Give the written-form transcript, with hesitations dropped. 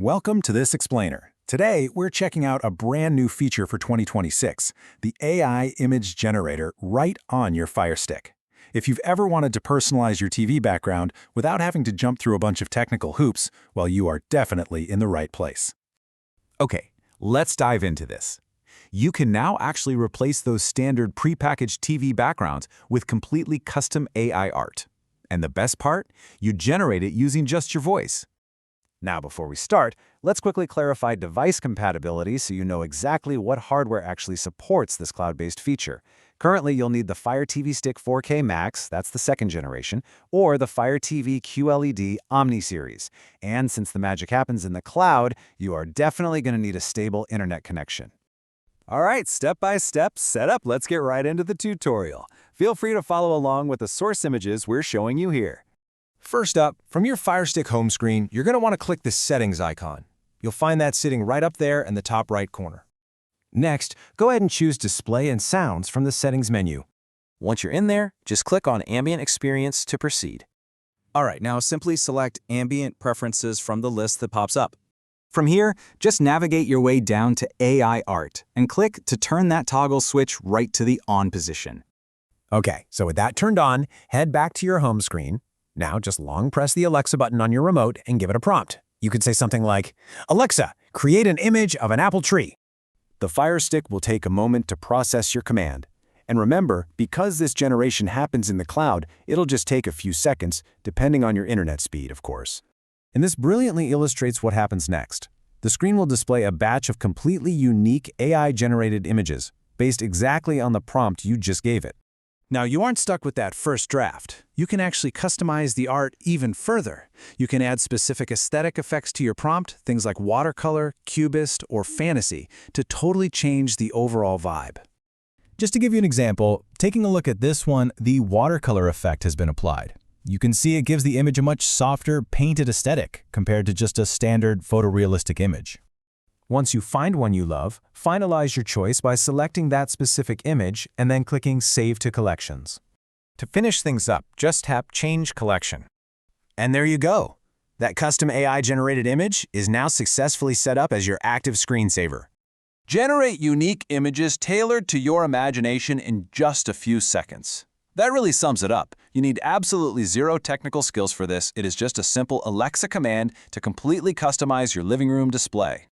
Welcome to this explainer. Today, we're checking out a brand new feature for 2026, the AI image generator right on your FireStick. If you've ever wanted to personalize your TV background without having to jump through a bunch of technical hoops, well, you are definitely in the right place. Okay, let's dive into this. You can now actually replace those standard prepackaged TV backgrounds with completely custom AI art. And the best part? You generate it using just your voice. Now, before we start, let's quickly clarify device compatibility so you know exactly what hardware actually supports this cloud-based feature. Currently, you'll need the Fire TV Stick 4K Max, that's the second generation, or the Fire TV QLED Omni series. And since the magic happens in the cloud, you are definitely going to need a stable internet connection. All right, step-by-step setup, let's get right into the tutorial. Feel free to follow along with the source images we're showing you here. First up, from your FireStick home screen, you're going to want to click the Settings icon. You'll find that sitting right up there in the top right corner. Next, go ahead and choose Display and Sounds from the Settings menu. Once you're in there, just click on Ambient Experience to proceed. All right, now simply select Ambient Preferences from the list that pops up. From here, just navigate your way down to AI Art and click to turn that toggle switch right to the On position. Okay, so with that turned on, head back to your home screen. Now just long press the Alexa button on your remote and give it a prompt. You could say something like, "Alexa, create an image of an apple tree." The FireStick will take a moment to process your command. And remember, because this generation happens in the cloud, it'll just take a few seconds, depending on your internet speed, of course. And this brilliantly illustrates what happens next. The screen will display a batch of completely unique AI-generated images, based exactly on the prompt you just gave it. Now, you aren't stuck with that first draft. You can actually customize the art even further. You can add specific aesthetic effects to your prompt, things like watercolor, cubist, or fantasy, to totally change the overall vibe. Just to give you an example, taking a look at this one, the watercolor effect has been applied. You can see it gives the image a much softer, painted aesthetic compared to just a standard photorealistic image. Once you find one you love, finalize your choice by selecting that specific image and then clicking Save to Collections. To finish things up, just tap Change Collection. And there you go. That custom AI-generated image is now successfully set up as your active screensaver. Generate unique images tailored to your imagination in just a few seconds. That really sums it up. You need absolutely zero technical skills for this. It is just a simple Alexa command to completely customize your living room display.